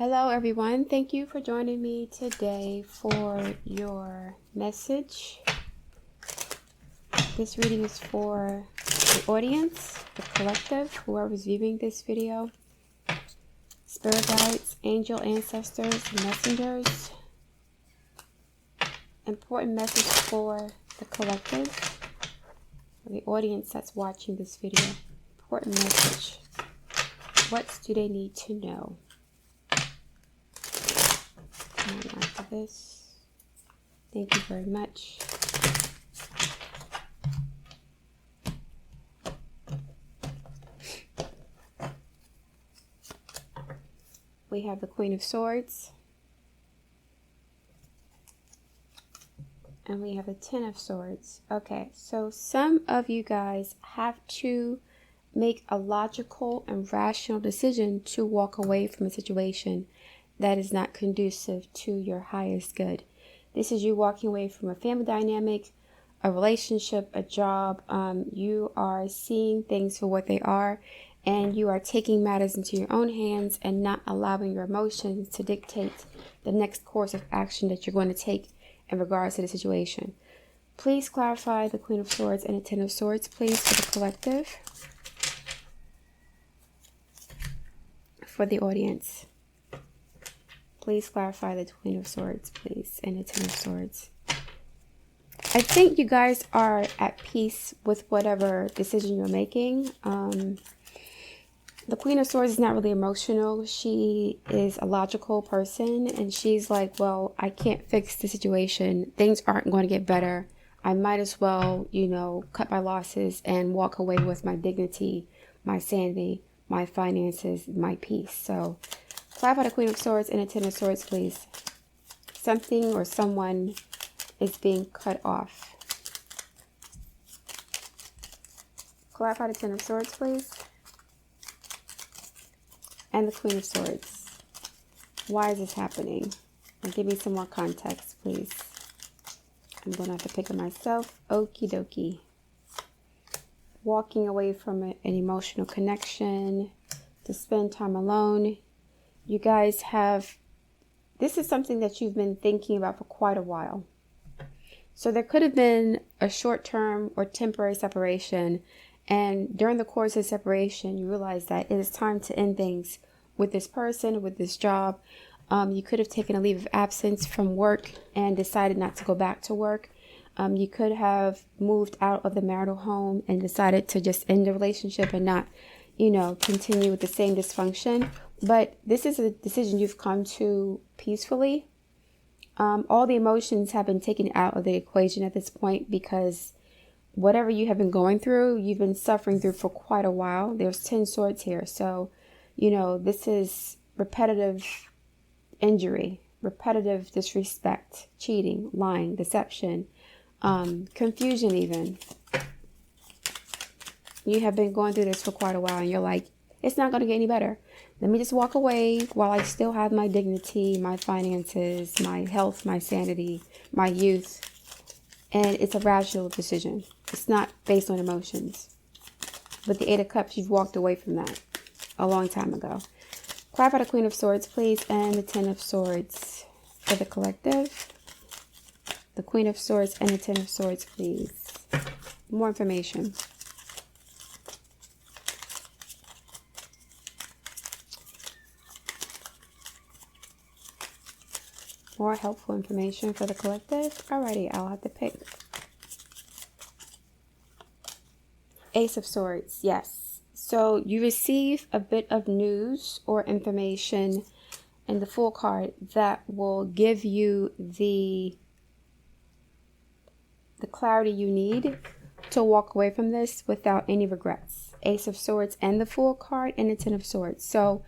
Hello everyone, thank you for joining me today for your message. This reading is for the audience, the collective, whoever's viewing this video, spirit guides, angel ancestors, messengers. Important message for the collective, for the audience that's watching this video. Important message. What do they need to know? And after this, thank you very much. We have the Queen of Swords. And we have the Ten of Swords. Okay, so some of you guys have to make a logical and rational decision to walk away from a situation that is not conducive to your highest good. This is you walking away from a family dynamic, a relationship, a job. You are seeing things for what they are, and you are taking matters into your own hands and not allowing your emotions to dictate the next course of action that you're going to take in regards to the situation. Please clarify the Queen of Swords and the Ten of Swords, please, for the collective, for the audience. Please clarify the Queen of Swords, please, and the Ten of Swords. I think you guys are at peace with whatever decision you're making. The Queen of Swords is not really emotional. She is a logical person, and she's like, well, I can't fix the situation. Things aren't going to get better. I might as well, cut my losses and walk away with my dignity, my sanity, my finances, my peace. So clarify the Queen of Swords and the Ten of Swords, please. Something or someone is being cut off. Clarify the Ten of Swords, please. And the Queen of Swords. Why is this happening? And give me some more context, please. I'm going to have to pick it myself. Okie dokie. Walking away from an emotional connection to spend time alone. You guys have, this is something that you've been thinking about for quite a while. So there could have been a short-term or temporary separation, and during the course of separation, you realize that it is time to end things with this person, with this job. You could have taken a leave of absence from work and decided not to go back to work. You could have moved out of the marital home and decided to just end the relationship and not, continue with the same dysfunction. But this is a decision you've come to peacefully. All the emotions have been taken out of the equation at this point, because whatever you have been going through, you've been suffering through for quite a while. There's 10 swords here. So, this is repetitive injury, repetitive disrespect, cheating, lying, deception, confusion even. You have been going through this for quite a while, and you're like, it's not going to get any better. Let me just walk away while I still have my dignity, my finances, my health, my sanity, my youth. And it's a rational decision. It's not based on emotions. But the Eight of Cups, you've walked away from that a long time ago. Clarify the Queen of Swords, please, and the Ten of Swords for the collective. The Queen of Swords and the Ten of Swords, please. More information. More helpful information for the collective. Alrighty, I'll have to pick. Ace of Swords, yes. So you receive a bit of news or information in the Fool card that will give you the clarity you need to walk away from this without any regrets. Ace of Swords and the Fool card and the Ten of Swords. So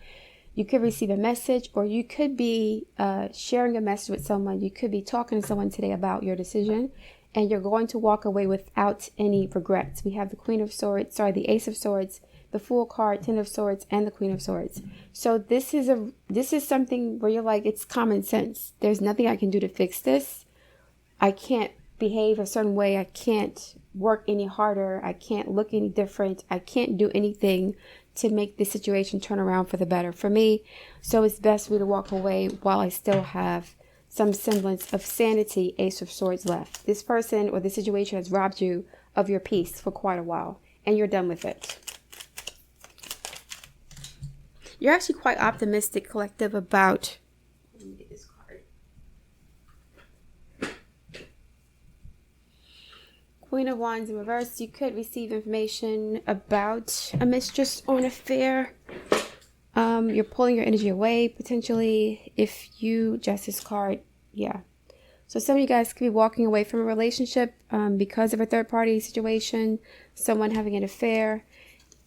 you could receive a message, or you could be sharing a message with someone. You could be talking to someone today about your decision, and you're going to walk away without any regrets. We have the Queen of Swords, the Ace of Swords, the Fool card, Ten of Swords, and the Queen of Swords. So this is something where you're like, it's common sense. There's nothing I can do to fix this. I can't behave a certain way. I can't work any harder. I can't look any different. I can't do anything to make the situation turn around for the better for me. So it's best for me to walk away while I still have some semblance of sanity, Ace of Swords left. This person or the situation has robbed you of your peace for quite a while, and you're done with it. You're actually quite optimistic, collective, about... Let me get this card. Queen of Wands in reverse. You could receive information about a mistress or an affair. You're pulling your energy away, potentially. If you... Justice card. Yeah. So some of you guys could be walking away from a relationship because of a third-party situation. Someone having an affair.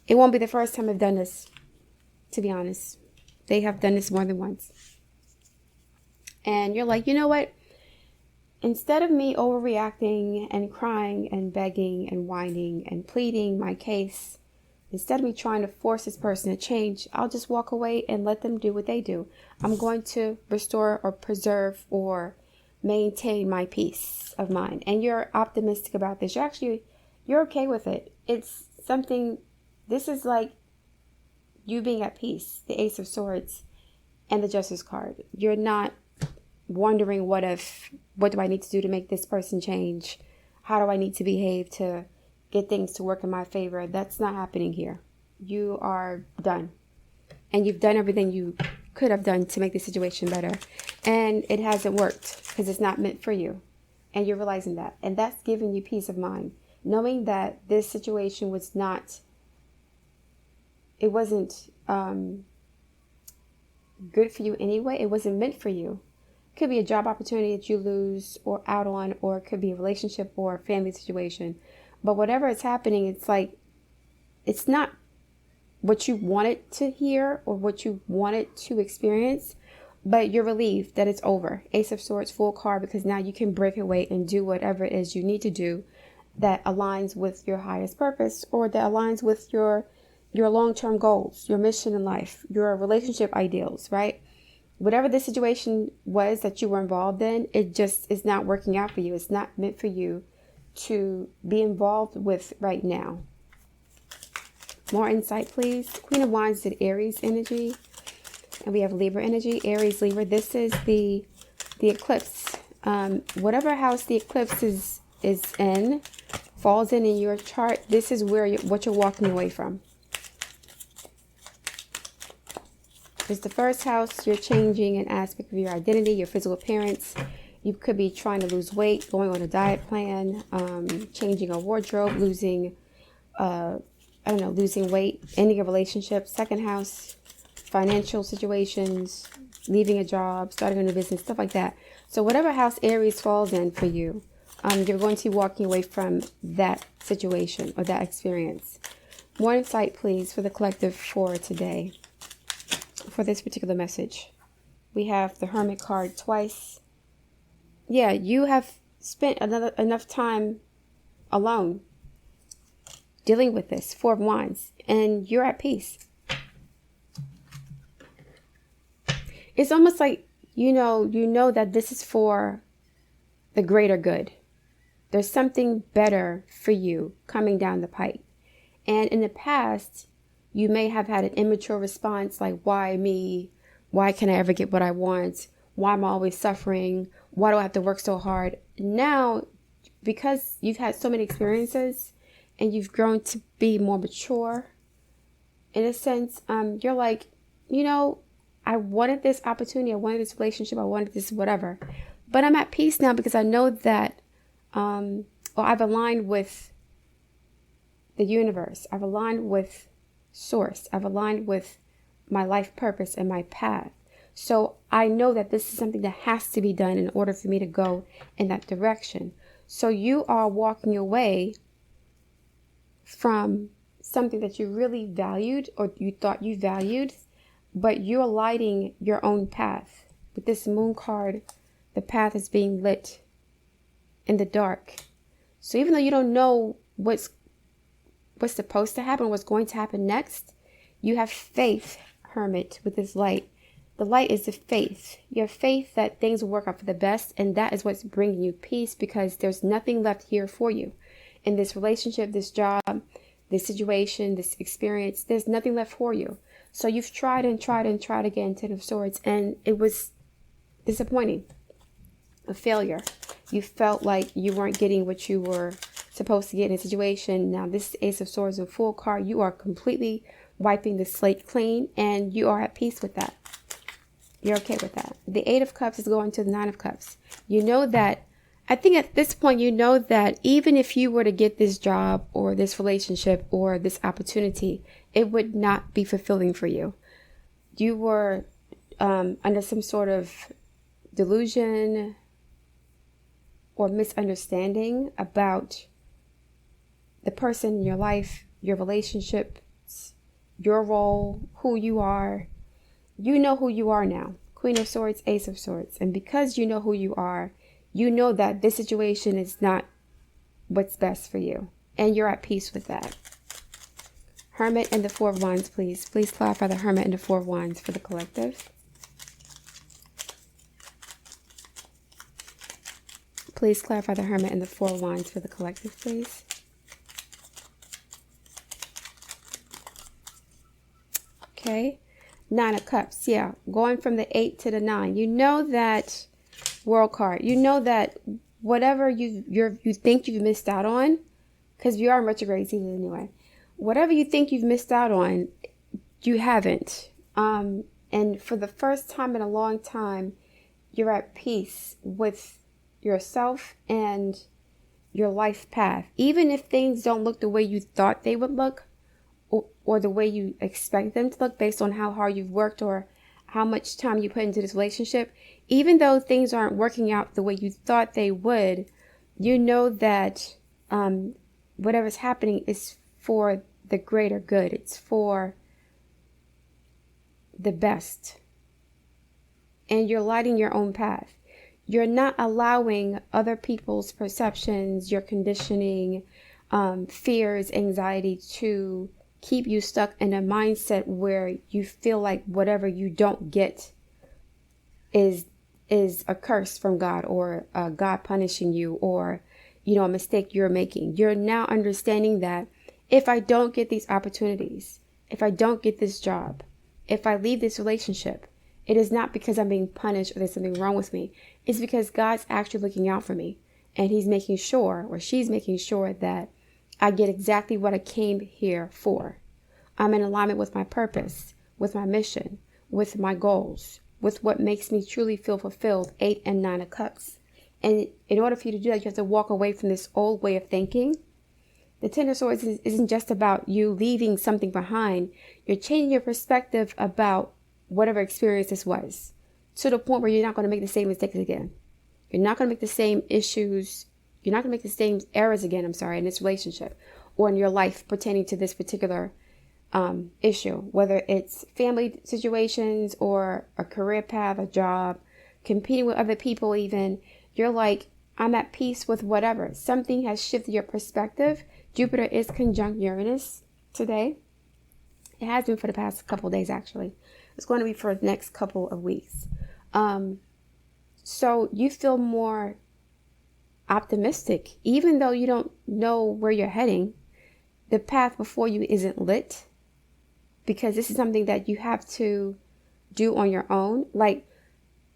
It won't be the first time I've done this. To be honest, they have done this more than once. And you're like, you know what? Instead of me overreacting and crying and begging and whining and pleading my case, instead of me trying to force this person to change, I'll just walk away and let them do what they do. I'm going to restore or preserve or maintain my peace of mind. And you're optimistic about this. You're okay with it. It's something, this is like you being at peace, the Ace of Swords and the Justice card. You're not wondering what do I need to do to make this person change? How do I need to behave to get things to work in my favor? That's not happening here. You are done. And you've done everything you could have done to make the situation better. And it hasn't worked because it's not meant for you. And you're realizing that. And that's giving you peace of mind. Knowing that this situation was not... It wasn't good for you anyway. It wasn't meant for you. It could be a job opportunity that you lose or out on, or it could be a relationship or a family situation. But whatever is happening, it's like, it's not what you wanted to hear or what you wanted to experience, but you're relieved that it's over. Ace of Swords, full card, because now you can break away and do whatever it is you need to do that aligns with your highest purpose or that aligns with your long-term goals, your mission in life, your relationship ideals, right? Whatever the situation was that you were involved in, it just is not working out for you. It's not meant for you to be involved with right now. More insight, please. Queen of Wands did Aries energy. And we have Libra energy. Aries, Libra. This is the eclipse. Whatever house the eclipse is in, falls in your chart, this is what you're walking away from. It's the first house. You're changing an aspect of your identity, your physical appearance. You could be trying to lose weight, going on a diet plan, changing a wardrobe, losing weight, ending a relationship. Second house, financial situations, leaving a job, starting a new business, stuff like that. So whatever house Aries falls in for you, you're going to be walking away from that situation or that experience. More insight, please, for the collective for today. For this particular message, we have the Hermit card twice. Yeah, you have spent enough time alone dealing with this. Four of Wands, and you're at peace. It's almost like you know that this is for the greater good. There's something better for you coming down the pipe. And in the past, you may have had an immature response like, why me? Why can't I ever get what I want? Why am I always suffering? Why do I have to work so hard? Now, because you've had so many experiences and you've grown to be more mature, in a sense, you're like, I wanted this opportunity. I wanted this relationship. I wanted this whatever. But I'm at peace now because I know that I've aligned with the universe. I've aligned with Source. I've aligned with my life purpose and my path. So I know that this is something that has to be done in order for me to go in that direction. So you are walking away from something that you really valued or you thought you valued, but you're lighting your own path. With this Moon card, the path is being lit in the dark. So even though you don't know what's supposed to happen, what's going to happen next, you have faith, Hermit, with this light. The light is the faith. You have faith that things will work out for the best, and that is what's bringing you peace because there's nothing left here for you. In this relationship, this job, this situation, this experience, there's nothing left for you. So you've tried and tried and tried again, Ten of Swords, and it was disappointing, a failure. You felt like you weren't getting what you were supposed to get in a situation. Now this Ace of Swords, a full card, you are completely wiping the slate clean, and you are at peace with that. You're okay with that. The Eight of Cups is going to the Nine of Cups. You know that, I think at this point, you know that even if you were to get this job or this relationship or this opportunity, it would not be fulfilling for you. You were under some sort of delusion or misunderstanding about the person in your life, your relationships, your role, who you are. You know who you are now. Queen of Swords, Ace of Swords. And because you know who you are, you know that this situation is not what's best for you. And you're at peace with that. Hermit and the Four of Wands, please. Please clarify the Hermit and the Four of Wands for the collective. Please clarify the Hermit and the Four of Wands for the collective, please. Okay. Nine of Cups. Yeah. Going from the 8 to the 9. You know that World card. You know that whatever you think you've missed out on, because you are in retrograde season anyway, whatever you think you've missed out on, you haven't. And for the first time in a long time, you're at peace with yourself and your life path. Even if things don't look the way you thought they would look, or the way you expect them to look based on how hard you've worked or how much time you put into this relationship, even though things aren't working out the way you thought they would, you know that whatever's happening is for the greater good. It's for the best. And you're lighting your own path. You're not allowing other people's perceptions, your conditioning, fears, anxiety to keep you stuck in a mindset where you feel like whatever you don't get is a curse from God, or God punishing you, or a mistake you're making. You're now understanding that if I don't get these opportunities, if I don't get this job, if I leave this relationship, it is not because I'm being punished or there's something wrong with me. It's because God's actually looking out for me, and he's making sure, or she's making sure, that I get exactly what I came here for. I'm in alignment with my purpose, with my mission, with my goals, with what makes me truly feel fulfilled. 8 and 9 of Cups. And in order for you to do that, you have to walk away from this old way of thinking. The Ten of Swords isn't just about you leaving something behind. You're changing your perspective about whatever experience this was, to the point where you're not going to make the same mistakes again. You're not going to make the same issues. You're not going to make the same errors again, in this relationship or in your life pertaining to this particular issue, whether it's family situations or a career path, a job, competing with other people even. You're like, I'm at peace with whatever. Something has shifted your perspective. Jupiter is conjunct Uranus today. It has been for the past couple of days, actually. It's going to be for the next couple of weeks. So you feel more optimistic, even though you don't know where you're heading. The path before you isn't lit, because this is something that you have to do on your own. Like,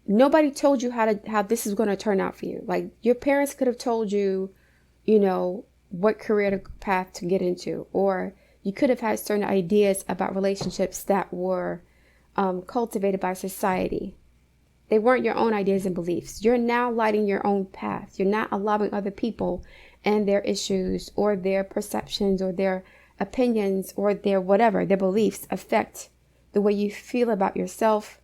nobody told you how this is going to turn out for you. Like, your parents could have told you, what career path to get into, or you could have had certain ideas about relationships that were cultivated by society. They weren't your own ideas and beliefs. You're now lighting your own path. You're not allowing other people and their issues or their perceptions or their opinions or their beliefs affect the way you feel about yourself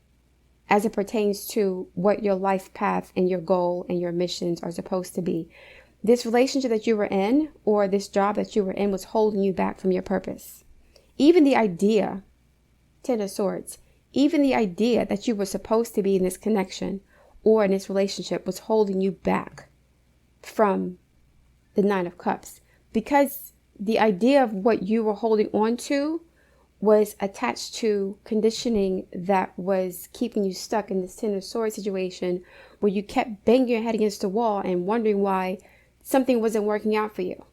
as it pertains to what your life path and your goal and your missions are supposed to be. This relationship that you were in, or this job that you were in, was holding you back from your purpose. Even the idea, Ten of Swords, even the idea that you were supposed to be in this connection or in this relationship was holding you back from the Nine of Cups, because the idea of what you were holding on to was attached to conditioning that was keeping you stuck in this Ten of Swords situation, where you kept banging your head against the wall and wondering why something wasn't working out for you.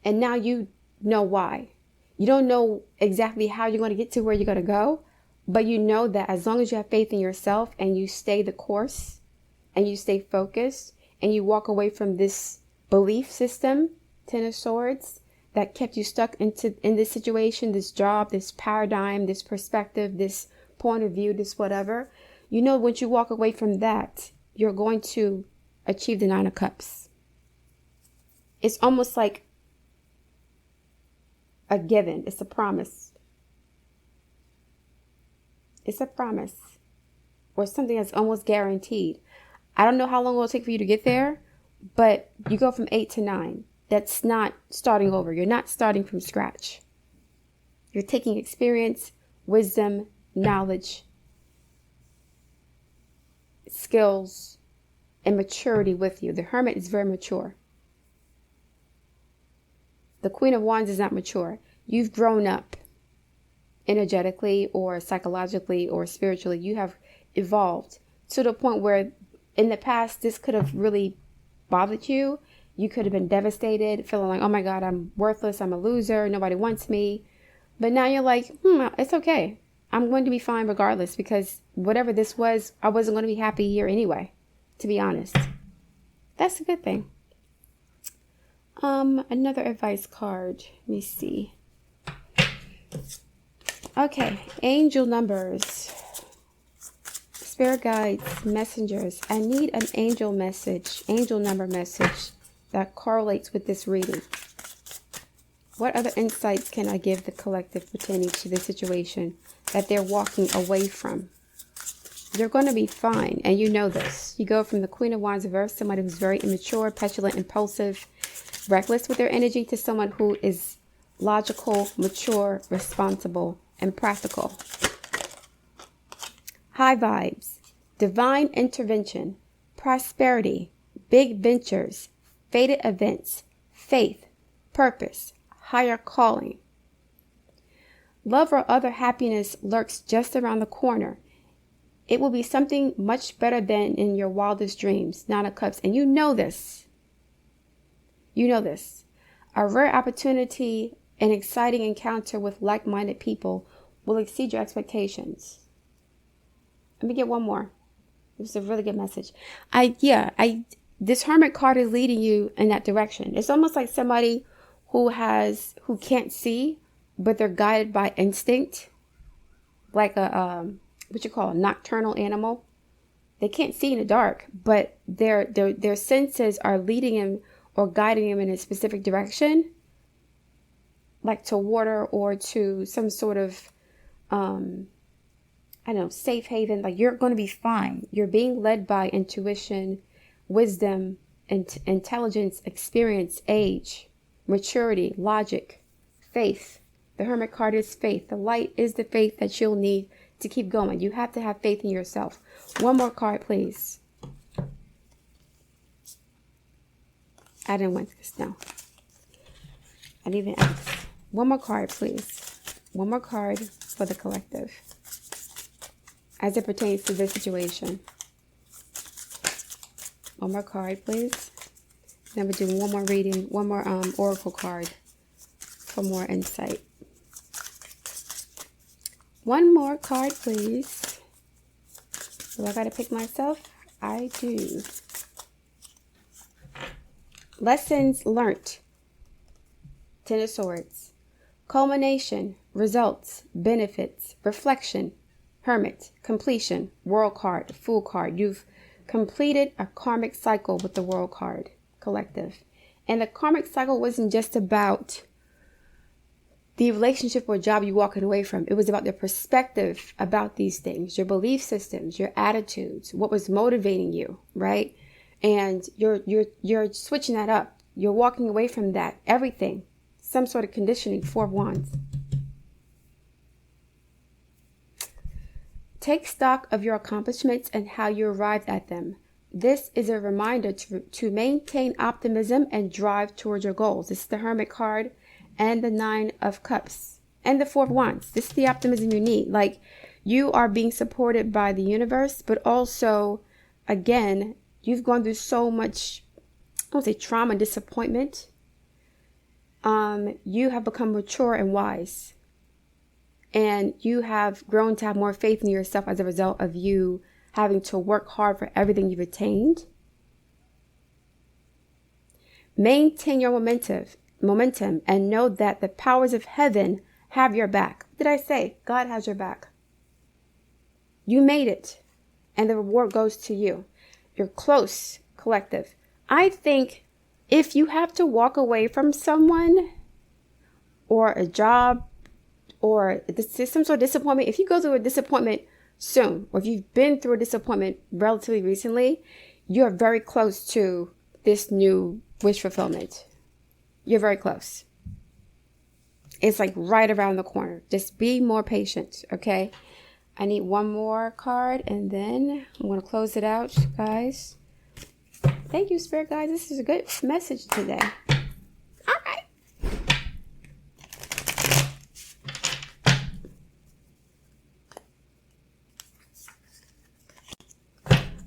And now you know why. You don't know exactly how you're going to get to where you're going to go, but you know that as long as you have faith in yourself and you stay the course and you stay focused and you walk away from this belief system, Ten of Swords, that kept you stuck in this situation, this job, this paradigm, this perspective, this point of view, this whatever. You know, once you walk away from that, you're going to achieve the Nine of Cups. It's almost like a given. It's a promise. It's a promise. Or something that's almost guaranteed. I don't know how long it will take for you to get there, but you go from 8 to 9. That's not starting over. You're not starting from scratch. You're taking experience, wisdom, knowledge, skills, and maturity with you. The Hermit is very mature. The Queen of Wands is not mature. You've grown up energetically or psychologically or spiritually. You have evolved to the point where in the past this could have really bothered you. You could have been devastated, feeling like, oh my God, I'm worthless. I'm a loser. Nobody wants me. But now you're like, it's okay. I'm going to be fine regardless, because whatever this was, I wasn't going to be happy here anyway, to be honest. That's a good thing. Another advice card. Let me see. Okay, angel numbers. Spirit guides, messengers. I need an angel message, angel number message that correlates with this reading. What other insights can I give the collective pertaining to the situation that they're walking away from? You're going to be fine, and you know this. You go from the Queen of Wands reverse, somebody who's very immature, petulant, impulsive, reckless with their energy, to someone who is logical, mature, responsible, and practical. High vibes, divine intervention, prosperity, big ventures, fated events, faith, purpose, higher calling. Love or other happiness lurks just around the corner. It will be something much better than in your wildest dreams. Nine of Cups. And you know this. You know this. A rare opportunity, an exciting encounter with like-minded people will exceed your expectations. Let me get one more. This is a really good message. This Hermit card is leading you in that direction. It's almost like somebody who can't see, but they're guided by instinct, like a nocturnal animal. They can't see in the dark, but their senses are leading him or guiding him in a specific direction, like to water or to some sort of safe haven. Like, you're going to be fine. You're being led by intuition, wisdom, intelligence, experience, age, maturity, logic, faith. The Hermit card is faith. The light is the faith that you'll need to keep going. You have to have faith in yourself. One more card, please. I didn't want this. No. I didn't even ask. One more card, please. One more card for the collective as it pertains to this situation. One more card, please. Then we'll do one more reading, one more oracle card for more insight. One more card, please. Do I gotta pick myself? I do. Lessons learned. Ten of Swords. Culmination, results, benefits, reflection, Hermit, completion, World card, Fool card. You've completed a karmic cycle with the World card, collective. And the karmic cycle wasn't just about the relationship or job you're walking away from. It was about the perspective about these things, your belief systems, your attitudes, what was motivating you, right? And you're switching that up. You're walking away from that, everything, some sort of conditioning. Four of Wands. Take stock of your accomplishments and how you arrived at them. This is a reminder to maintain optimism and drive towards your goals. This is the Hermit card and the Nine of Cups and the Four of Wands. This is the optimism you need. Like, you are being supported by the universe, but also, again, you've gone through so much, I won't say trauma and disappointment, you have become mature and wise. And you have grown to have more faith in yourself as a result of you having to work hard for everything you've attained. Maintain your momentum and know that the powers of heaven have your back. What did I say? God has your back. You made it, and the reward goes to you. You're close, collective. I think if you have to walk away from someone or a job or some sort of disappointment, if you go through a disappointment soon, or if you've been through a disappointment relatively recently, you're very close to this new wish fulfillment. You're very close. It's like right around the corner. Just be more patient, okay? I need one more card, and then I'm going to close it out, guys. Thank you, Spirit Guides. This is a good message today. All right.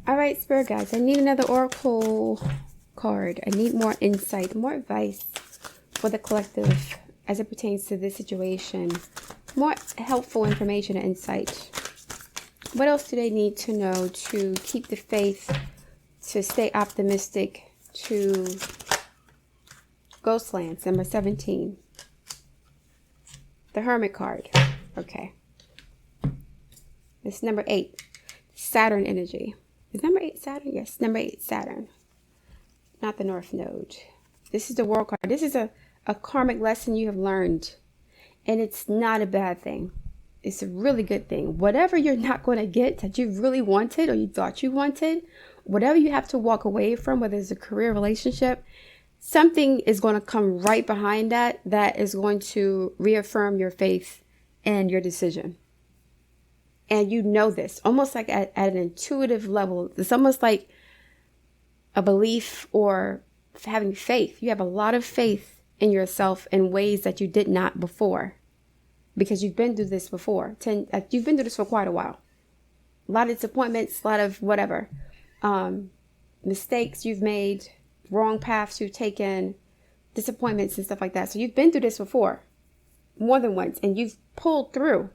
All right, Spirit Guides. I need another Oracle card. I need more insight, more advice for the collective as it pertains to this situation. More helpful information and insight. What else do they need to know to keep the faith, to stay optimistic, to Ghostlands, number 17. The Hermit card. Okay. This is number 8. Saturn energy. Is number 8 Saturn? Yes, number 8 Saturn. Not the North Node. This is the World card. This is a karmic lesson you have learned. And it's not a bad thing. It's a really good thing. Whatever you're not going to get that you really wanted or you thought you wanted, whatever you have to walk away from, whether it's a career, relationship, something is going to come right behind that is going to reaffirm your faith and your decision. And you know this, almost like at an intuitive level. It's almost like a belief or having faith. You have a lot of faith in yourself in ways that you did not before. Because you've been through this before. You've been through this for quite a while. A lot of disappointments, a lot of whatever. Mistakes you've made, wrong paths you've taken, disappointments and stuff like that. So you've been through this before. More than once. And you've pulled through.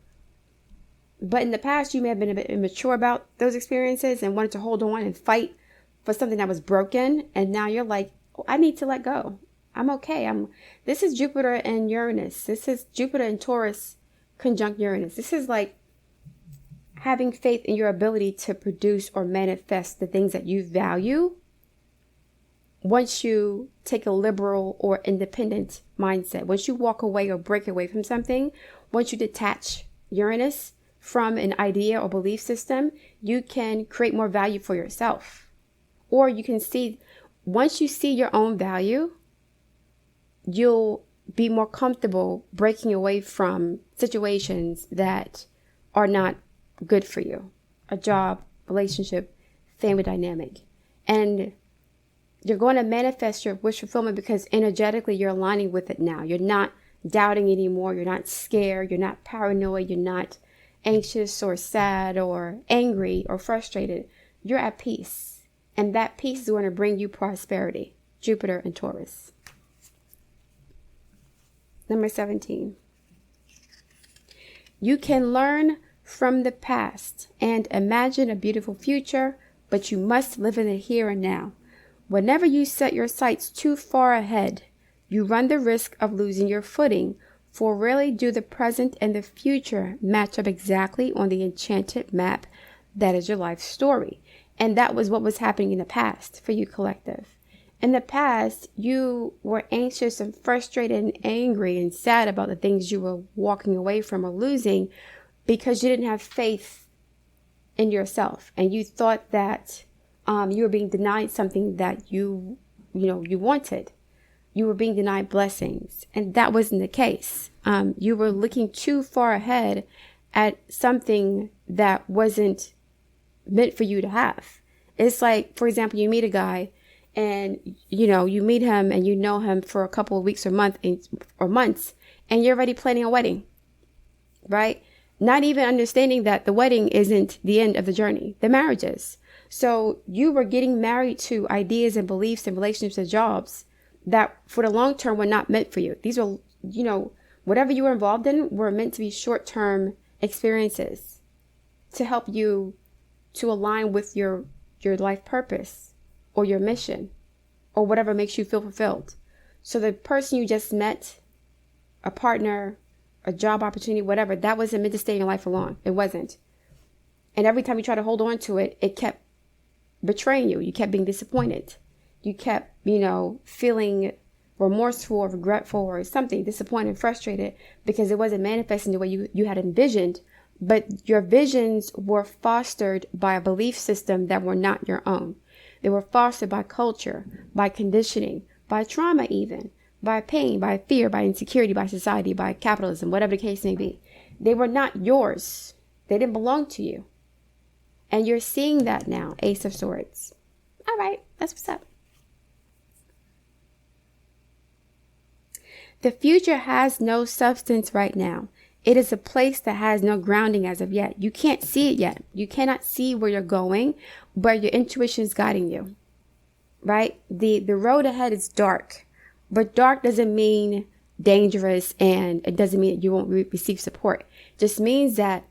But in the past, you may have been a bit immature about those experiences and wanted to hold on and fight for something that was broken. And now you're like, oh, I need to let go. I'm okay. This is Jupiter and Uranus. This is Jupiter and Taurus conjunct Uranus. This is like having faith in your ability to produce or manifest the things that you value once you take a liberal or independent mindset. Once you walk away or break away from something, once you detach Uranus from an idea or belief system, you can create more value for yourself. Or you can see, once you see your own value, you'll be more comfortable breaking away from situations that are not good for you. A job, relationship, family dynamic. And you're going to manifest your wish fulfillment because energetically you're aligning with it now. You're not doubting anymore. You're not scared. You're not paranoid. You're not anxious or sad or angry or frustrated. You're at peace. And that peace is going to bring you prosperity. Jupiter and Taurus. Number 17. You can learn from the past and imagine a beautiful future, but you must live in the here and now. Whenever you set your sights too far ahead, you run the risk of losing your footing, for rarely do the present and the future match up exactly on the enchanted map that is your life story. And that was what was happening in the past for you, collective. In the past, you were anxious and frustrated and angry and sad about the things you were walking away from or losing because you didn't have faith in yourself. And you thought that you were being denied something that you wanted. You were being denied blessings. And that wasn't the case. You were looking too far ahead at something that wasn't meant for you to have. It's like, for example, you meet a guy and, you meet him and you know him for a couple of weeks or months, and you're already planning a wedding, right? Not even understanding that the wedding isn't the end of the journey. The marriage is. So you were getting married to ideas and beliefs and relationships and jobs that for the long term were not meant for you. These are, whatever you were involved in were meant to be short-term experiences to help you to align with your life purpose or your mission or whatever makes you feel fulfilled. So the person you just met, a partner, a job opportunity, whatever, that wasn't meant to stay in your life for long. It wasn't. And every time you try to hold on to it, it kept betraying you. You kept being disappointed. You kept, feeling remorseful or regretful or something, disappointed, frustrated, because it wasn't manifesting the way you had envisioned. But your visions were fostered by a belief system that were not your own. They were fostered by culture, by conditioning, by trauma even, by pain, by fear, by insecurity, by society, by capitalism, whatever the case may be. They were not yours. They didn't belong to you. And you're seeing that now, Ace of Swords. All right, that's what's up. The future has no substance right now. It is a place that has no grounding as of yet. You can't see it yet. You cannot see where you're going, but your intuition is guiding you, right? The road ahead is dark, but dark doesn't mean dangerous, and it doesn't mean that you won't receive support. It just means that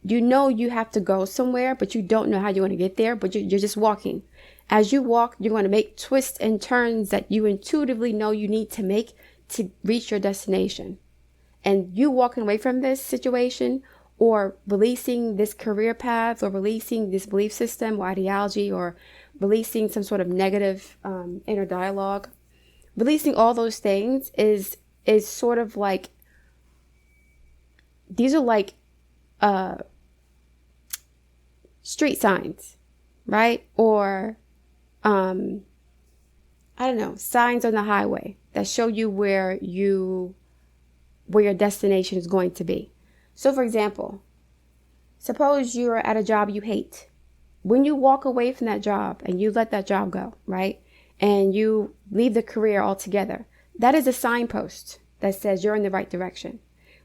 you have to go somewhere, but you don't know how you're going to get there, but you're just walking. As you walk, you're going to make twists and turns that you intuitively know you need to make to reach your destination. And you walking away from this situation or releasing this career path or releasing this belief system or ideology or releasing some sort of negative inner dialogue, releasing all those things is sort of like, these are like street signs, right? Or I don't know, signs on the highway that show you where your destination is going to be. So for example, suppose you're at a job you hate. When you walk away from that job and you let that job go, right? And you leave the career altogether, that is a signpost that says you're in the right direction.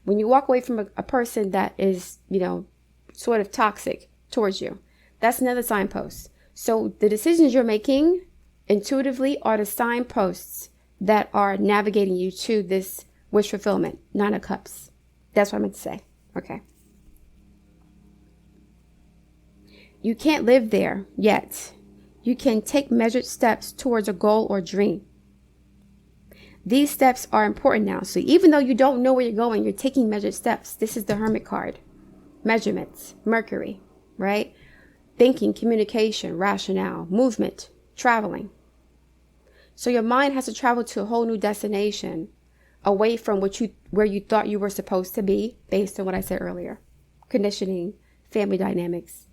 When you walk away from a person that is, sort of toxic towards you, that's another signpost. So the decisions you're making intuitively are the signposts that are navigating you to this wish fulfillment. 9 of Cups. That's what I meant to say. Okay. You can't live there yet. You can take measured steps towards a goal or dream. These steps are important now. So even though you don't know where you're going, you're taking measured steps. This is the Hermit card. Measurements, Mercury, right? Thinking, communication, rationale, movement, traveling. So your mind has to travel to a whole new destination away from where you thought you were supposed to be based on what I said earlier. Conditioning, family dynamics,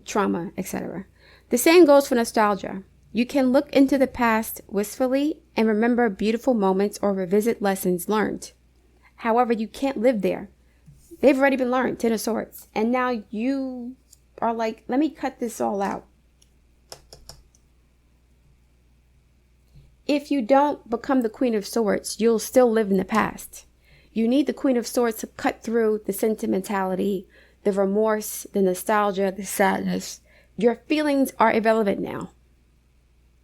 trauma, etc. The same goes for nostalgia. You can look into the past wistfully and remember beautiful moments or revisit lessons learned. However, you can't live there. They've already been learned, 10 of Swords. And now you are like, let me cut this all out. If you don't become the Queen of Swords, you'll still live in the past. You need the Queen of Swords to cut through the sentimentality, the remorse, the nostalgia, the sadness. Your feelings are irrelevant now.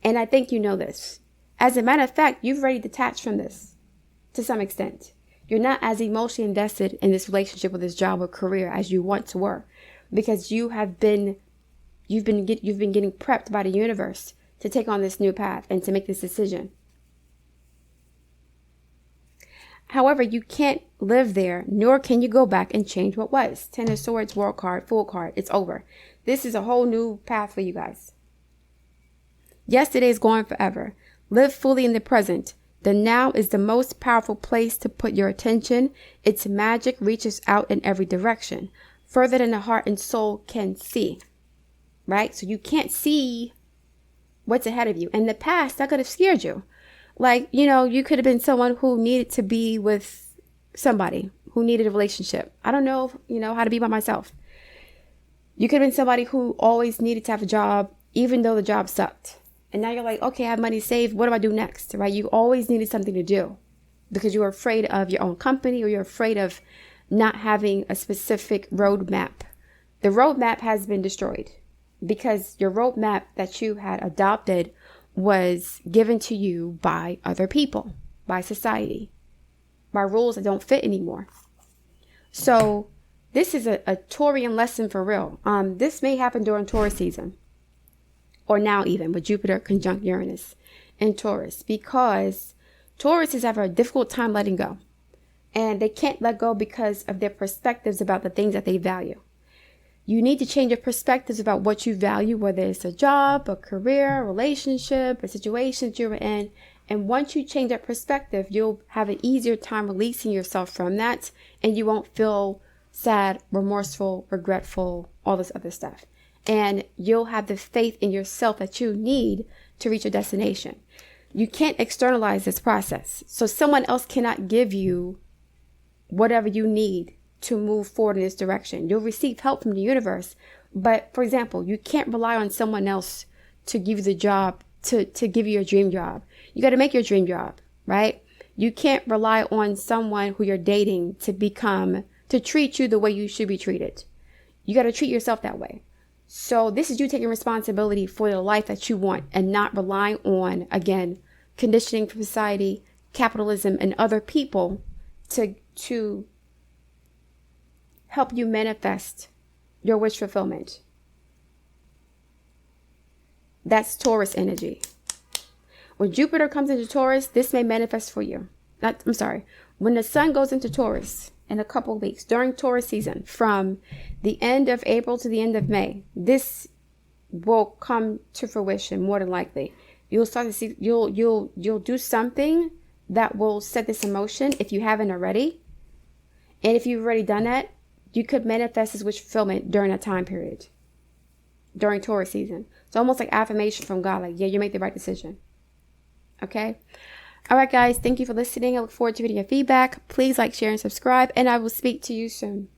And I think you know this. As a matter of fact, you've already detached from this to some extent. You're not as emotionally invested in this relationship or this job or career as you once were, because you've been getting prepped by the universe to take on this new path and to make this decision. However, you can't live there, nor can you go back and change what was. 10 of Swords, World card, Fool card. It's over. This is a whole new path for you guys. Yesterday is gone forever. Live fully in the present. The now is the most powerful place to put your attention. Its magic reaches out in every direction, further than the heart and soul can see. Right? So you can't see what's ahead of you. In the past, that could have scared you. Like, you could have been someone who needed to be with somebody, who needed a relationship. I don't know, how to be by myself. You could have been somebody who always needed to have a job, even though the job sucked. And now you're like, okay, I have money saved. What do I do next? Right? You always needed something to do because you were afraid of your own company, or you're afraid of not having a specific roadmap. The roadmap has been destroyed because your roadmap that you had adopted was given to you by other people, by society, by rules that don't fit anymore. So this is a Taurian lesson for real. This may happen during Taurus season, or now even with Jupiter conjunct Uranus in Taurus, because Tauruses have a difficult time letting go. And they can't let go because of their perspectives about the things that they value. You need to change your perspectives about what you value, whether it's a job, a career, a relationship, a situation that you're in. And once you change that perspective, you'll have an easier time releasing yourself from that. And you won't feel sad, remorseful, regretful, all this other stuff. And you'll have the faith in yourself that you need to reach your destination. You can't externalize this process. So someone else cannot give you whatever you need to move forward in this direction. You'll receive help from the universe. But for example, you can't rely on someone else to give you the job, to give you your dream job. You got to make your dream job, right? You can't rely on someone who you're dating to treat you the way you should be treated. You got to treat yourself that way. So this is you taking responsibility for the life that you want and not relying on, again, conditioning from society, capitalism, and other people to help you manifest your wish fulfillment. That's Taurus energy. When Jupiter comes into Taurus, this may manifest for you. When the sun goes into Taurus in a couple of weeks during Taurus season, from the end of April to the end of May, this will come to fruition more than likely. You'll start to see, you'll do something that will set this in motion if you haven't already. And if you've already done that, you could manifest this wish fulfillment during that time period, during Taurus season. It's almost like affirmation from God, like, yeah, you make the right decision. Okay? All right, guys, thank you for listening. I look forward to getting your feedback. Please like, share, and subscribe, and I will speak to you soon.